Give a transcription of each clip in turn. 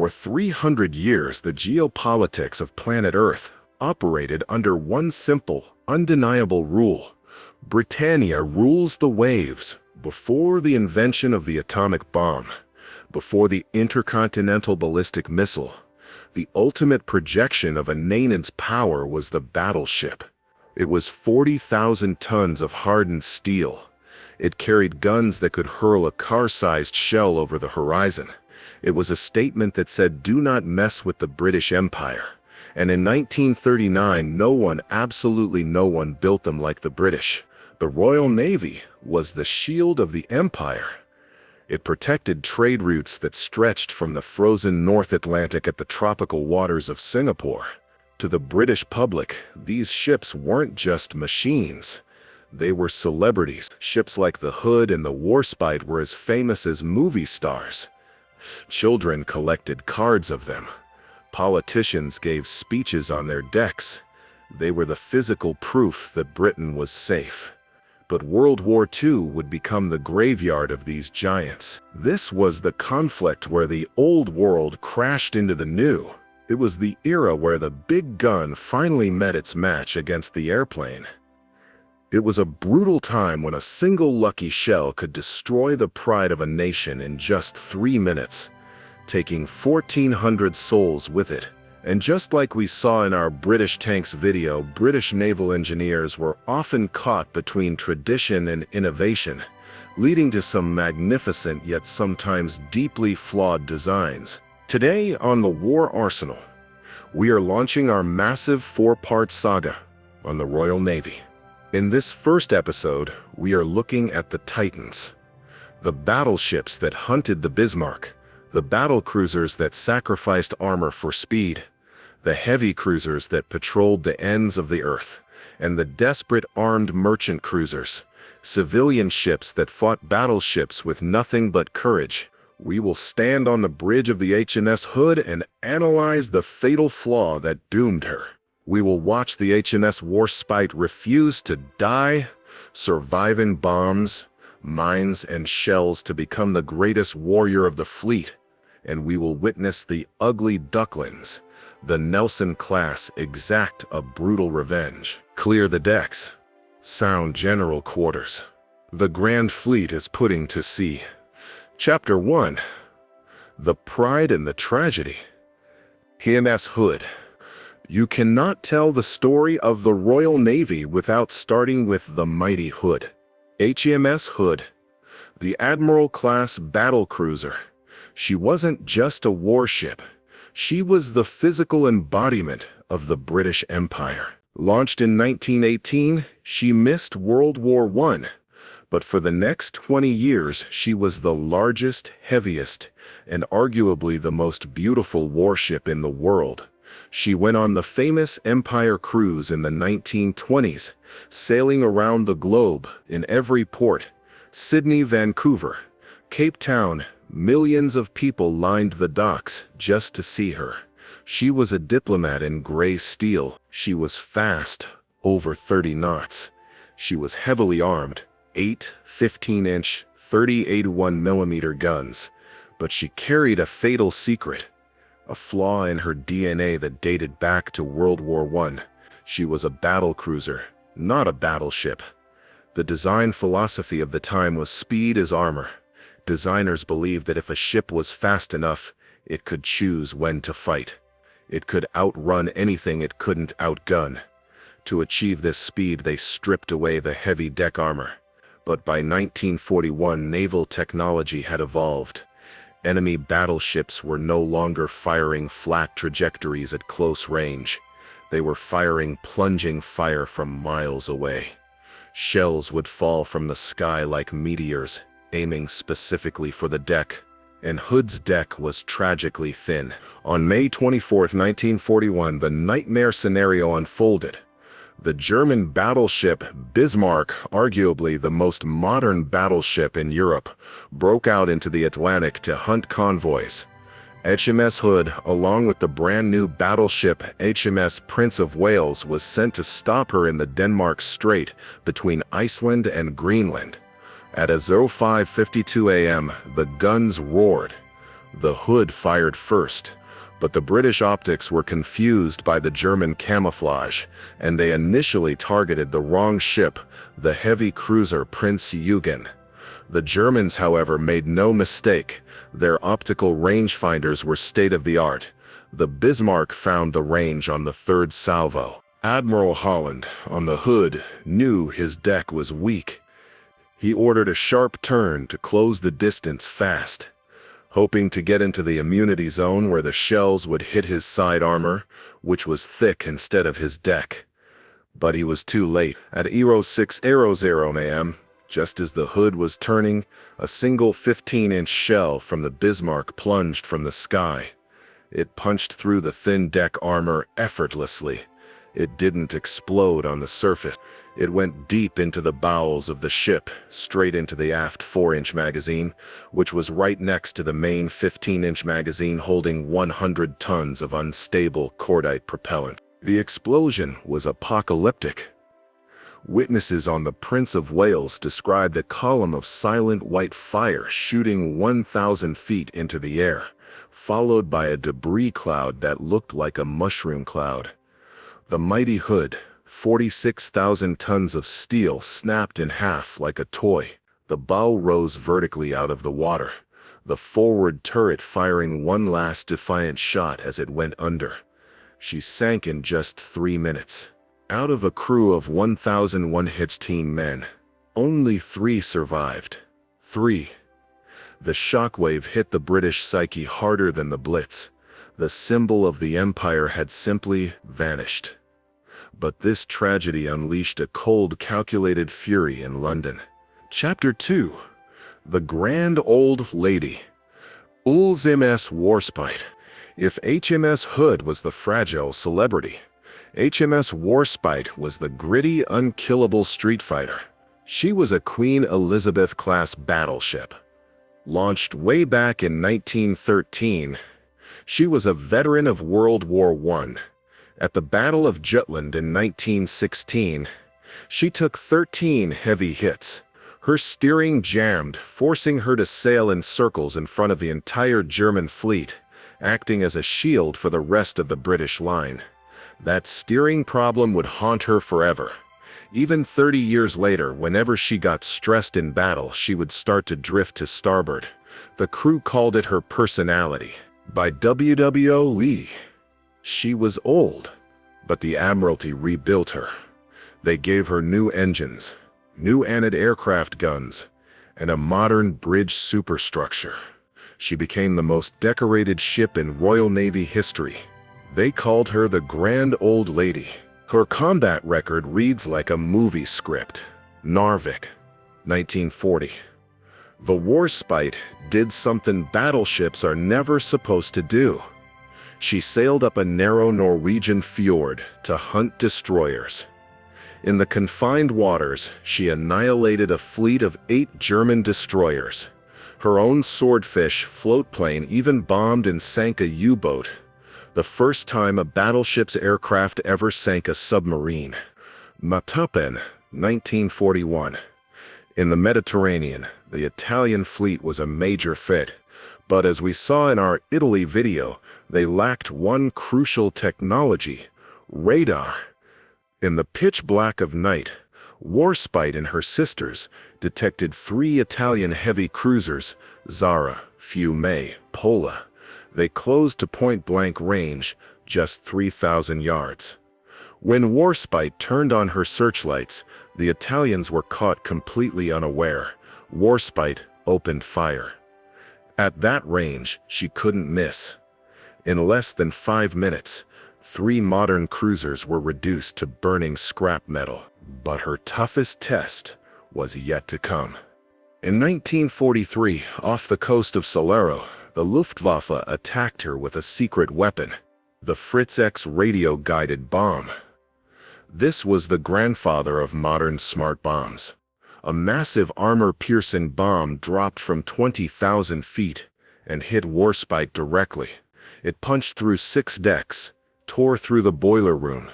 For 300 years, the geopolitics of planet Earth operated under one simple, undeniable rule. Britannia rules the waves. Before the invention of the atomic bomb, before the intercontinental ballistic missile, the ultimate projection of a nation's power was the battleship. It was 40,000 tons of hardened steel. It carried guns that could hurl a car-sized shell over the horizon. It was a statement that said, "Do not mess with the British Empire." And in 1939, no one, absolutely no one, built them like the British. The Royal Navy was the shield of the empire. It protected trade routes that stretched from the frozen North Atlantic at the tropical waters of Singapore. To the British public, these ships weren't just machines. They were celebrities. Ships like the Hood and the Warspite were as famous as movie stars. Children collected cards of them. Politicians gave speeches on their decks. They were the physical proof that Britain was safe. But World War II would become the graveyard of these giants. This was the conflict where the old world crashed into the new. It was the era where the big gun finally met its match against the airplane. It was a brutal time when a single lucky shell could destroy the pride of a nation in just 3 minutes, taking 1,400 souls with it. And just like we saw in our British tanks video, British naval engineers were often caught between tradition and innovation, leading to some magnificent yet sometimes deeply flawed designs. Today on the War Arsenal, we are launching our massive 4-part saga on the Royal Navy. In this first episode, we are looking at the Titans, the battleships that hunted the Bismarck, the battlecruisers that sacrificed armor for speed, the heavy cruisers that patrolled the ends of the earth, and the desperate armed merchant cruisers, civilian ships that fought battleships with nothing but courage. We will stand on the bridge of the HMS Hood and analyze the fatal flaw that doomed her. We will watch the HMS Warspite refuse to die, surviving bombs, mines, and shells to become the greatest warrior of the fleet. And we will witness the ugly Ducklings, the Nelson class, exact a brutal revenge. Clear the decks. Sound general quarters. The Grand Fleet is putting to sea. Chapter 1. The Pride and the Tragedy. HMS Hood. You cannot tell the story of the Royal Navy without starting with the mighty Hood. HMS Hood, the Admiral-class battlecruiser. She wasn't just a warship. She was the physical embodiment of the British Empire. Launched in 1918, she missed World War I. But for the next 20 years, she was the largest, heaviest, and arguably the most beautiful warship in the world. She went on the famous Empire cruise in the 1920s, sailing around the globe in every port. Sydney, Vancouver, Cape Town. Millions of people lined the docks just to see her. She was a diplomat in gray steel. She was fast, over 30 knots. She was heavily armed, 8 15-inch, 30-81mm guns. But she carried a fatal secret, a flaw in her DNA that dated back to World War I. She was a battlecruiser, not a battleship. The design philosophy of the time was speed as armor. Designers believed that if a ship was fast enough, it could choose when to fight. It could outrun anything it couldn't outgun. To achieve this speed, they stripped away the heavy deck armor. But by 1941, naval technology had evolved. Enemy battleships were no longer firing flat trajectories at close range. They were firing plunging fire from miles away. Shells would fall from the sky like meteors, aiming specifically for the deck, and Hood's deck was tragically thin. On May 24, 1941, the nightmare scenario unfolded. The German battleship Bismarck, arguably the most modern battleship in Europe, broke out into the Atlantic to hunt convoys. HMS Hood, along with the brand-new battleship HMS Prince of Wales, was sent to stop her in the Denmark Strait between Iceland and Greenland. At 05:52 a.m., the guns roared. The Hood fired first, but the British optics were confused by the German camouflage, and they initially targeted the wrong ship, the heavy cruiser Prinz Eugen. The Germans, however, made no mistake. Their optical rangefinders were state-of-the-art. The Bismarck found the range on the third salvo. Admiral Holland, on the Hood, knew his deck was weak. He ordered a sharp turn to close the distance fast, hoping to get into the immunity zone where the shells would hit his side armor, which was thick instead of his deck. But he was too late. At 06:00 a.m., just as the Hood was turning, a single 15-inch shell from the Bismarck plunged from the sky. It punched through the thin deck armor effortlessly. It didn't explode on the surface. It went deep into the bowels of the ship, straight into the aft 4-inch magazine, which was right next to the main 15-inch magazine holding 100 tons of unstable cordite propellant. The explosion was apocalyptic. Witnesses on the Prince of Wales described a column of silent white fire shooting 1,000 feet into the air, followed by a debris cloud that looked like a mushroom cloud. The mighty Hood, 46,000 tons of steel, snapped in half like a toy. The bow rose vertically out of the water, the forward turret firing one last defiant shot as it went under. She sank in just 3 minutes. Out of a crew of 1,116 men, only 3 survived. 3. The shockwave hit the British psyche harder than the Blitz. The symbol of the Empire had simply vanished. But this tragedy unleashed a cold, calculated fury in London. Chapter 2. The Grand Old Lady. HMS Warspite. If HMS Hood was the fragile celebrity, HMS Warspite was the gritty, unkillable street fighter. She was a Queen Elizabeth-class battleship. Launched way back in 1913, she was a veteran of World War I. At the Battle of Jutland in 1916, she took 13 heavy hits. Her steering jammed, forcing her to sail in circles in front of the entire German fleet, acting as a shield for the rest of the British line. That steering problem would haunt her forever. Even 30 years later, whenever she got stressed in battle, she would start to drift to starboard. The crew called it her personality. By WWII, she was old, but the Admiralty rebuilt her. They gave her new engines, new anti-aircraft guns, and a modern bridge superstructure. She became the most decorated ship in Royal Navy history. They called her the Grand Old Lady. Her combat record reads like a movie script. Narvik, 1940. The Warspite did something battleships are never supposed to do. She sailed up a narrow Norwegian fjord to hunt destroyers. In the confined waters, she annihilated a fleet of 8 German destroyers. Her own Swordfish floatplane even bombed and sank a U-boat, the first time a battleship's aircraft ever sank a submarine. Matupen, 1941. In the Mediterranean, the Italian fleet was a major threat, but as we saw in our Italy video, they lacked one crucial technology: radar. In the pitch black of night, Warspite and her sisters detected 3 Italian heavy cruisers, Zara, Fiume, Pola. They closed to point-blank range, just 3,000 yards. When Warspite turned on her searchlights, the Italians were caught completely unaware. Warspite opened fire. At that range, she couldn't miss. In less than 5 minutes, 3 modern cruisers were reduced to burning scrap metal. But her toughest test was yet to come. In 1943, off the coast of Salerno, the Luftwaffe attacked her with a secret weapon, the Fritz X radio-guided bomb. This was the grandfather of modern smart bombs. A massive armor-piercing bomb dropped from 20,000 feet and hit Warspite directly. It punched through 6 decks, tore through the boiler room,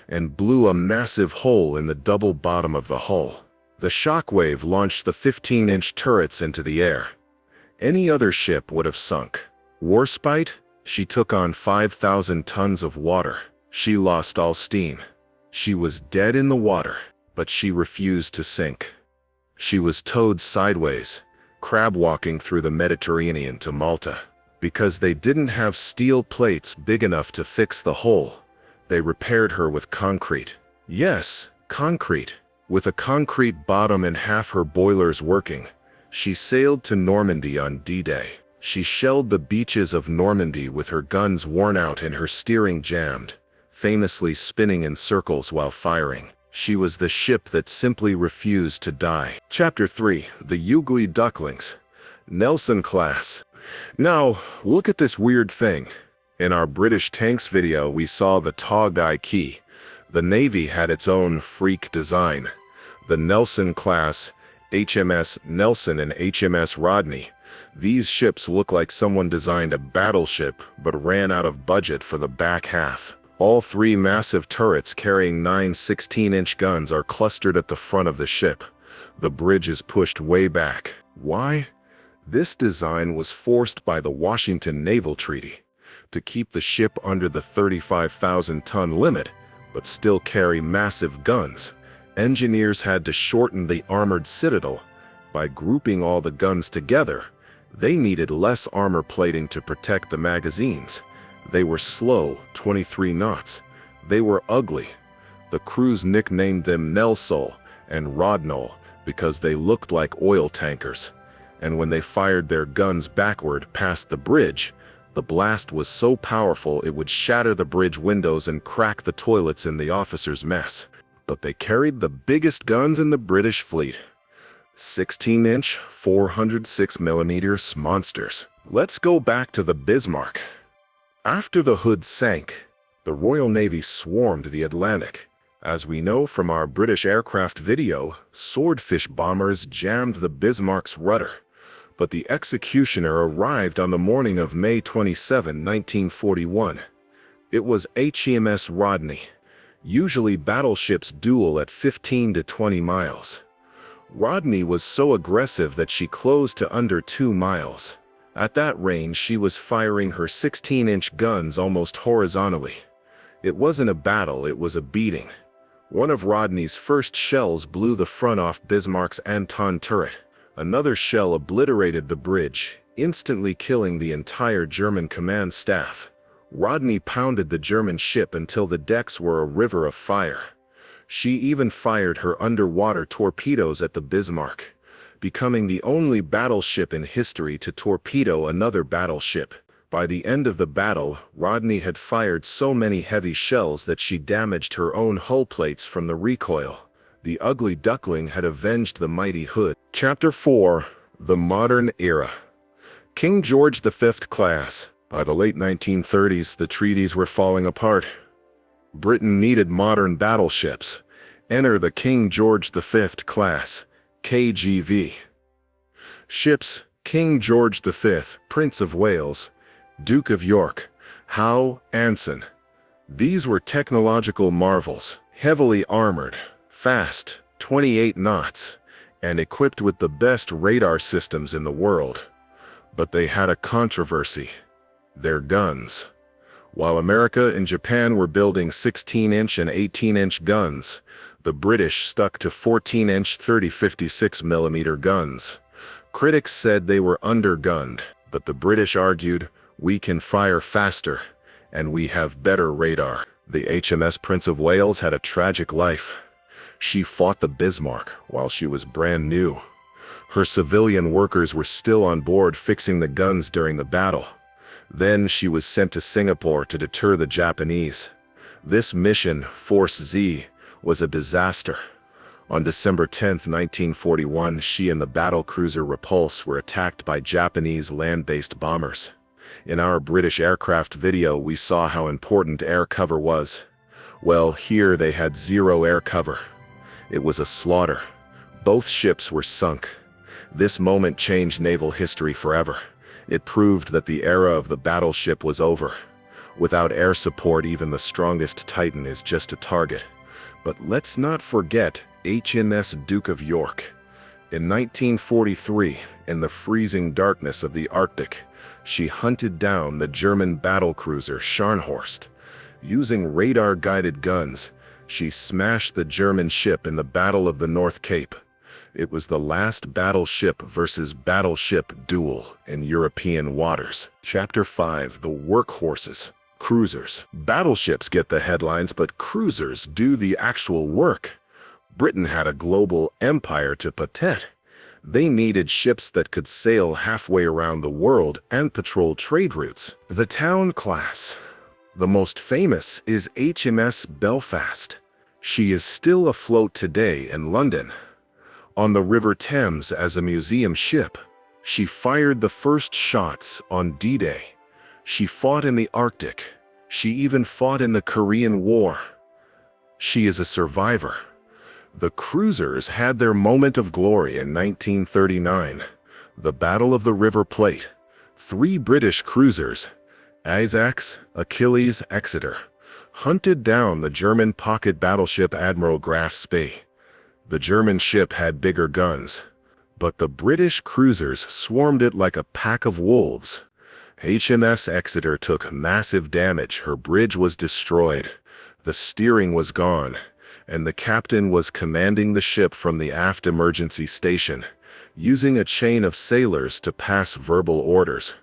and blew a massive hole in the double bottom of the hull. The shockwave launched the 15-inch turrets into the air. Any other ship would have sunk. Warspite, she took on 5,000 tons of water. She lost all steam. She was dead in the water, but she refused to sink. She was towed sideways, crab-walking through the Mediterranean to Malta. Because they didn't have steel plates big enough to fix the hole, they repaired her with concrete. Yes, concrete. With a concrete bottom and half her boilers working, she sailed to Normandy on D-Day. She shelled the beaches of Normandy with her guns worn out and her steering jammed, famously spinning in circles while firing. She was the ship that simply refused to die. Chapter 3. The Ugly Ducklings. Nelson Class. Now, look at this weird thing. In our British tanks video, we saw the Tog-Eye Key. The Navy had its own freak design. The Nelson class, HMS Nelson and HMS Rodney. These ships look like someone designed a battleship but ran out of budget for the back half. All three massive turrets carrying 9 16-inch guns are clustered at the front of the ship. The bridge is pushed way back. Why? This design was forced by the Washington Naval Treaty to keep the ship under the 35,000-ton limit, but still carry massive guns. Engineers had to shorten the armored citadel by grouping all the guns together. They needed less armor plating to protect the magazines. They were slow, 23 knots. They were ugly. The crews nicknamed them Nelsol and Rodnol because they looked like oil tankers. And when they fired their guns backward past the bridge, the blast was so powerful it would shatter the bridge windows and crack the toilets in the officers' mess. But they carried the biggest guns in the British fleet. 16-inch, 406mm monsters. Let's go back to the Bismarck. After the Hood sank, the Royal Navy swarmed the Atlantic. As we know from our British aircraft video, swordfish bombers jammed the Bismarck's rudder. But the executioner arrived on the morning of May 27, 1941. It was HMS Rodney. Usually battleships duel at 15 to 20 miles. Rodney was so aggressive that she closed to under 2 miles. At that range, she was firing her 16-inch guns almost horizontally. It wasn't a battle, it was a beating. One of Rodney's first shells blew the front off Bismarck's Anton turret. Another shell obliterated the bridge, instantly killing the entire German command staff. Rodney pounded the German ship until the decks were a river of fire. She even fired her underwater torpedoes at the Bismarck, becoming the only battleship in history to torpedo another battleship. By the end of the battle, Rodney had fired so many heavy shells that she damaged her own hull plates from the recoil. The ugly Duckling had avenged the mighty Hood. Chapter 4. The Modern Era. King George V class. By the late 1930s, the treaties were falling apart. Britain needed modern battleships. Enter the King George V class, KGV. Ships: King George V, Prince of Wales, Duke of York, Howe, Anson. These were technological marvels, heavily armored, fast, 28 knots, and equipped with the best radar systems in the world. But they had a controversy: their guns. While America and Japan were building 16-inch and 18-inch guns, the British stuck to 14-inch 30-56mm guns. Critics said they were undergunned, but the British argued, "We can fire faster, and we have better radar." The HMS Prince of Wales had a tragic life. She fought the Bismarck while she was brand new. Her civilian workers were still on board fixing the guns during the battle. Then she was sent to Singapore to deter the Japanese. This mission, Force Z, was a disaster. On December 10, 1941, she and the battlecruiser Repulse were attacked by Japanese land-based bombers. In our British aircraft video, we saw how important air cover was. Well, here they had zero air cover. It was a slaughter. Both ships were sunk. This moment changed naval history forever. It proved that the era of the battleship was over. Without air support, even the strongest Titan is just a target. But let's not forget HMS Duke of York. In 1943, in the freezing darkness of the Arctic, She hunted down the German battlecruiser Scharnhorst. Using radar-guided guns, she smashed the German ship in the Battle of the North Cape. It was the last battleship versus battleship duel in European waters. Chapter 5: The Workhorses. Cruisers. Battleships get the headlines, but cruisers do the actual work. Britain had a global empire to protect. They needed ships that could sail halfway around the world and patrol trade routes. The Town class. The most famous is HMS Belfast. She is still afloat today in London. On the River Thames as a museum ship, she fired the first shots on D-Day. She fought in the Arctic. She even fought in the Korean War. She is a survivor. The cruisers had their moment of glory in 1939, the Battle of the River Plate. 3 British cruisers, Isaacs, Achilles, Exeter, hunted down the German pocket battleship Admiral Graf Spee. The German ship had bigger guns, but the British cruisers swarmed it like a pack of wolves. HMS Exeter took massive damage. Her bridge was destroyed, the steering was gone, and the captain was commanding the ship from the aft emergency station, using a chain of sailors to pass verbal orders.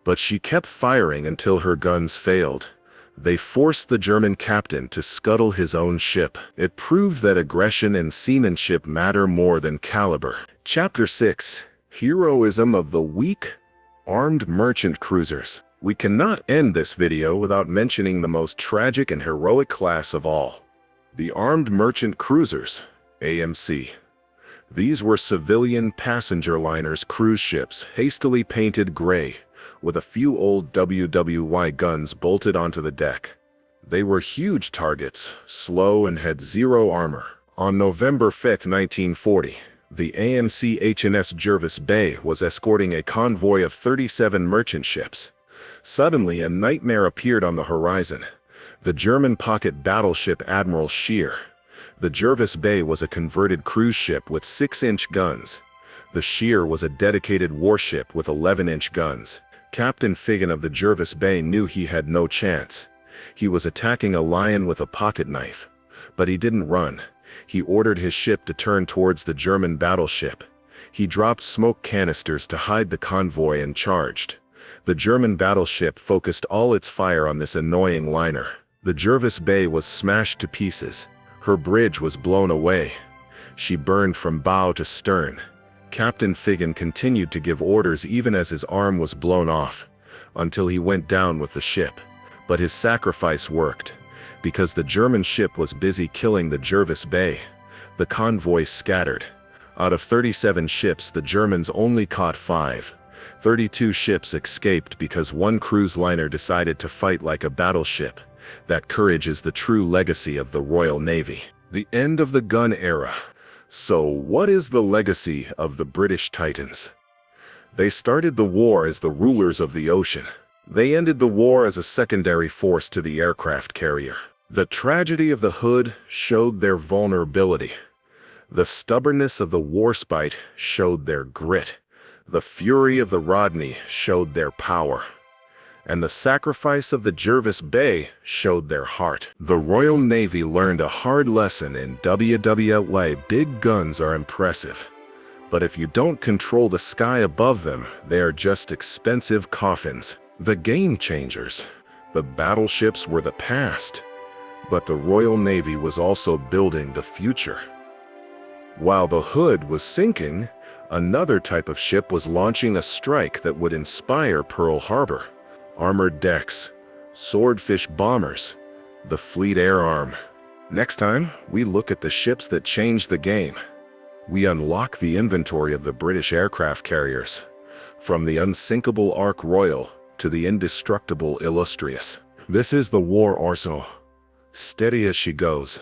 But she kept firing until her guns failed. They forced the German captain to scuttle his own ship. It proved that aggression and seamanship matter more than caliber. Chapter 6: Heroism of the Weak. Armed merchant cruisers. We cannot end this video without mentioning the most tragic and heroic class of all: the Armed Merchant Cruisers, AMC. These were civilian passenger liners, cruise ships, hastily painted gray, with a few old WWII guns bolted onto the deck. They were huge targets, slow, and had zero armor. On November 5, 1940, the AMC HMS Jervis Bay was escorting a convoy of 37 merchant ships. Suddenly, a nightmare appeared on the horizon: the German pocket battleship Admiral Scheer. The Jervis Bay was a converted cruise ship with 6-inch guns. The Scheer was a dedicated warship with 11-inch guns. Captain Figan of the Jervis Bay knew he had no chance. He was attacking a lion with a pocket knife. But he didn't run. He ordered his ship to turn towards the German battleship. He dropped smoke canisters to hide the convoy and charged. The German battleship focused all its fire on this annoying liner. The Jervis Bay was smashed to pieces. Her bridge was blown away. She burned from bow to stern. Captain Figan continued to give orders even as his arm was blown off, until he went down with the ship. But his sacrifice worked. Because the German ship was busy killing the Jervis Bay, the convoy scattered. Out of 37 ships, the Germans only caught 5. 32 ships escaped because one cruise liner decided to fight like a battleship. That courage is the true legacy of the Royal Navy. The end of the gun era. So what is the legacy of the British Titans? They started the war as the rulers of the ocean. They ended the war as a secondary force to the aircraft carrier. The tragedy of the Hood showed their vulnerability. The stubbornness of the Warspite showed their grit. The fury of the Rodney showed their power. And the sacrifice of the Jervis Bay showed their heart. The Royal Navy learned a hard lesson in WWII. Big guns are impressive, but if you don't control the sky above them, they are just expensive coffins. The game changers. The battleships were the past, but the Royal Navy was also building the future. While the Hood was sinking, another type of ship was launching a strike that would inspire Pearl Harbor. Armored decks, swordfish bombers, the Fleet Air Arm. Next time, we look at the ships that changed the game. We unlock the inventory of the British aircraft carriers, from the unsinkable Ark Royal to the indestructible Illustrious. This is the war arsenal. Steady as she goes.